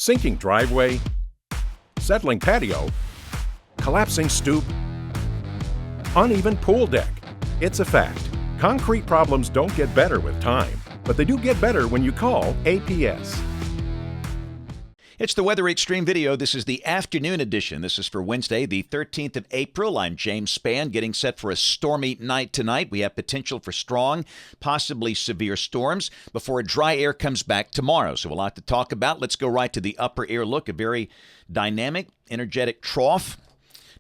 Sinking driveway, settling patio, collapsing stoop, uneven pool deck. It's a fact. Concrete problems don't get better with time, but they do get better when you call APS. It's the Weather Xtreme video. This is the afternoon edition. This is for Wednesday, the 13th of April. I'm James Spann, getting set for a stormy night tonight. We have potential for strong, possibly severe storms before dry air comes back tomorrow. So a lot to talk about. Let's go right to the upper air look. A very dynamic, energetic trough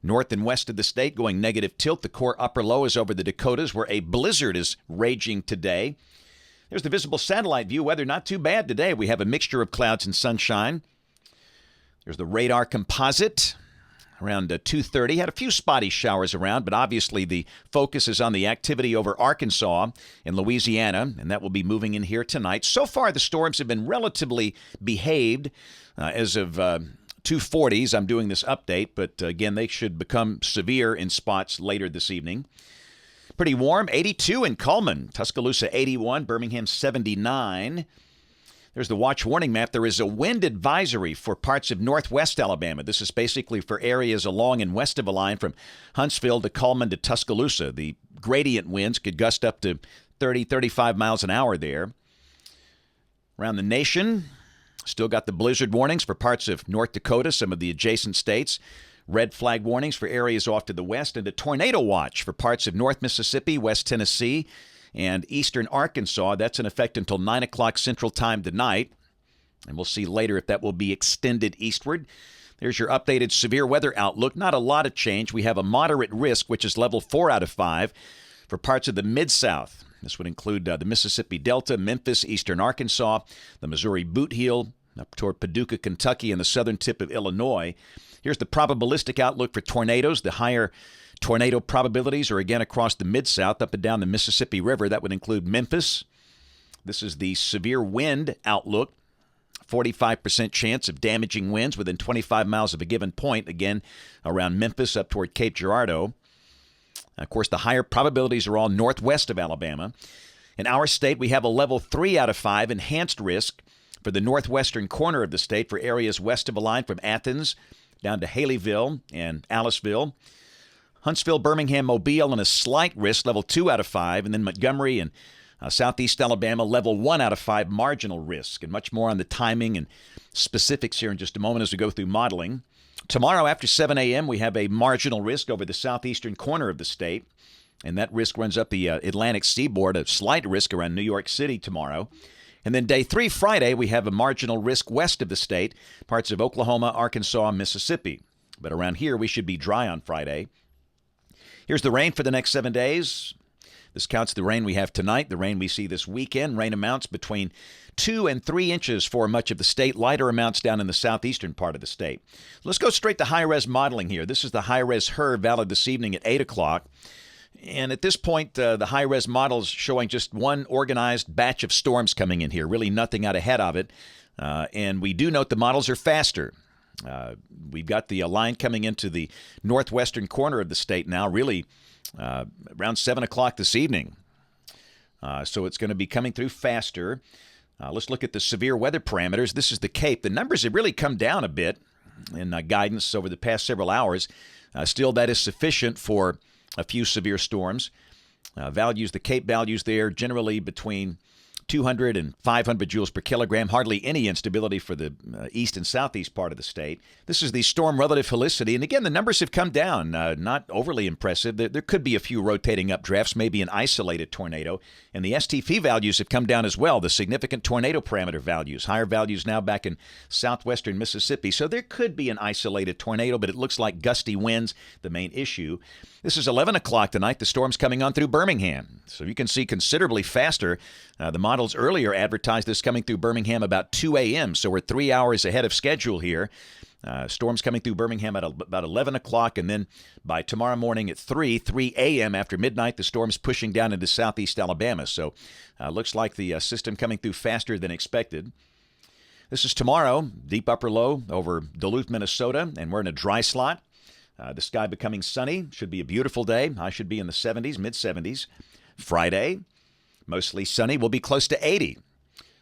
north and west of the state going negative tilt. The core upper low is over the Dakotas, where a blizzard is raging today. There's the visible satellite view. Weather not too bad today. We have a mixture of clouds and sunshine. There's the radar composite around 2:30. Had a few spotty showers around, but obviously the focus is on the activity over Arkansas and Louisiana, and that will be moving in here tonight. So far, the storms have been relatively behaved as of 2:40s. I'm doing this update, but again, they should become severe in spots later this evening. Pretty warm, 82 in Cullman, Tuscaloosa 81, Birmingham 79. There's the watch warning map. There is a wind advisory for parts of northwest Alabama. This is basically for areas along and west of a line from Huntsville to Cullman to Tuscaloosa. The gradient winds could gust up to 30, 35 miles an hour there. Around the nation, still got the blizzard warnings for parts of North Dakota, some of the adjacent states. Red flag warnings for areas off to the west, and a tornado watch for parts of North Mississippi, West Tennessee, and eastern Arkansas. That's in effect until 9 o'clock Central Time tonight. And we'll see later if that will be extended eastward. There's your updated severe weather outlook. Not a lot of change. We have a moderate risk, which is level 4 out of 5 for parts of the Mid-South. This would include the Mississippi Delta, Memphis, eastern Arkansas, the Missouri Boot Heel, up toward Paducah, Kentucky, and the southern tip of Illinois. Here's the probabilistic outlook for tornadoes. The higher tornado probabilities are again across the Mid-South, up and down the Mississippi River. That would include Memphis. This is the severe wind outlook. 45% chance of damaging winds within 25 miles of a given point, again, around Memphis up toward Cape Girardeau. Of course, the higher probabilities are all northwest of Alabama. In our state, we have a level 3 out of 5 enhanced risk for the northwestern corner of the state for areas west of a line from Athens down to Haleyville and Aliceville. Huntsville, Birmingham, Mobile, and a slight risk, level 2 out of 5. And then Montgomery and Southeast Alabama, level 1 out of 5, marginal risk. And much more on the timing and specifics here in just a moment as we go through modeling. Tomorrow after 7 a.m., we have a marginal risk over the southeastern corner of the state. And that risk runs up the Atlantic seaboard, a slight risk around New York City tomorrow. And then day 3, Friday, we have a marginal risk west of the state, parts of Oklahoma, Arkansas, Mississippi. But around here, we should be dry on Friday. Here's the rain for the next 7 days. This counts the rain we have tonight, the rain we see this weekend. Rain amounts between 2 and 3 inches for much of the state. Lighter amounts down in the southeastern part of the state. Let's go straight to high-res modeling here. This is the high-res HRRR valid this evening at 8 o'clock. And at this point, the high-res model's showing just one organized batch of storms coming in here, really nothing out ahead of it. And we do note the models are faster. We've got the line coming into the northwestern corner of the state now, really around 7 o'clock this evening. So it's going to be coming through faster. Let's look at the severe weather parameters. This is the Cape. The numbers have really come down a bit in guidance over the past several hours. Still, that is sufficient for a few severe storms. Values, the Cape values there, generally between 200 and 500 joules per kilogram. Hardly any instability for the east and southeast part of the state. This is the storm relative helicity. And again, the numbers have come down. Not overly impressive. There could be a few rotating updrafts, maybe an isolated tornado. And the STP values have come down as well, the significant tornado parameter values. Higher values now back in southwestern Mississippi. So there could be an isolated tornado, but it looks like gusty winds, the main issue. This is 11 o'clock tonight. The storm's coming on through Birmingham. So you can see considerably faster. The models earlier advertised this coming through Birmingham about 2 a.m., so we're 3 hours ahead of schedule here. Storms coming through Birmingham at about 11 o'clock, and then by tomorrow morning at 3 a.m. after midnight, the storm's pushing down into southeast Alabama. So looks like the system coming through faster than expected. This is tomorrow, deep upper low over Duluth, Minnesota, and we're in a dry slot. The sky becoming sunny. Should be a beautiful day. I should be in the 70s, mid-70s. Friday, mostly sunny. We'll be close to 80.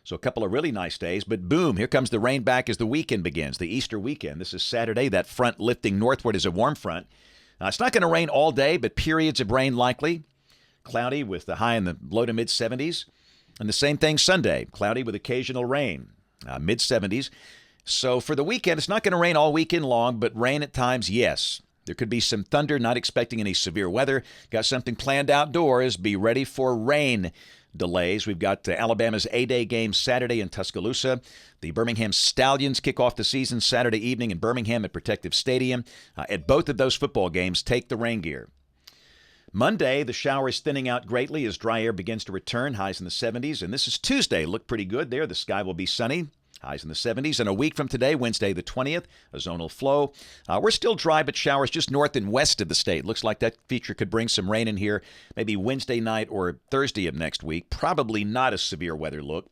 So a couple of really nice days, but boom, here comes the rain back as the weekend begins, the Easter weekend. This is Saturday, that front lifting northward is a warm front. It's not going to rain all day, but periods of rain likely. Cloudy with the high in the low to mid-70s. And the same thing Sunday, cloudy with occasional rain, mid-70s. So for the weekend, it's not going to rain all weekend long, but rain at times, yes. There could be some thunder, not expecting any severe weather. Got something planned outdoors. Be ready for rain delays. We've got Alabama's A-Day game Saturday in Tuscaloosa. The Birmingham Stallions kick off the season Saturday evening in Birmingham at Protective Stadium. At both of those football games, take the rain gear. Monday, the showers thinning out greatly as dry air begins to return, highs in the 70s. And this is Tuesday. Look pretty good there. The sky will be sunny. Highs in the 70s. And a week from today, Wednesday the 20th, a zonal flow. We're still dry, but showers just north and west of the state. Looks like that feature could bring some rain in here maybe Wednesday night or Thursday of next week. Probably not a severe weather look.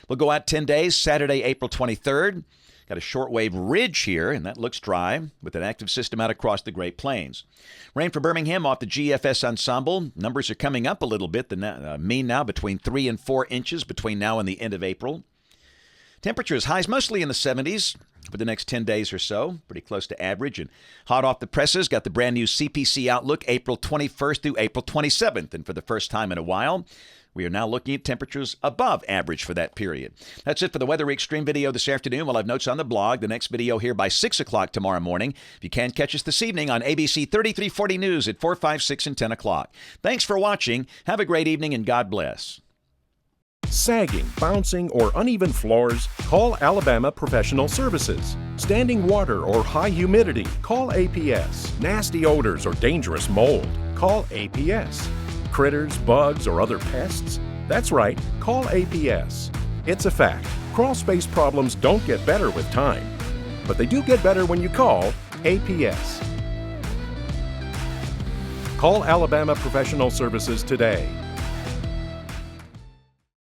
We'll go out 10 days, Saturday, April 23rd. Got a shortwave ridge here, and that looks dry with an active system out across the Great Plains. Rain for Birmingham off the GFS ensemble. Numbers are coming up a little bit. The mean now between 3 and 4 inches between now and the end of April. Temperatures, highs mostly in the 70s for the next 10 days or so, pretty close to average. And hot off the presses, got the brand new CPC outlook April 21st through April 27th. And for the first time in a while, we are now looking at temperatures above average for that period. That's it for the Weather Xtreme video this afternoon. We'll have notes on the blog. The next video here by 6 o'clock tomorrow morning. If you can, catch us this evening on ABC 3340 News at 4, 5, 6, and 10 o'clock. Thanks for watching. Have a great evening, and God bless. Sagging, bouncing, or uneven floors? Call Alabama Professional Services. Standing water or high humidity? Call APS. Nasty odors or dangerous mold? Call APS. Critters, bugs, or other pests? That's right, call APS. It's a fact. Crawl space problems don't get better with time, but they do get better when you call APS. Call Alabama Professional Services today.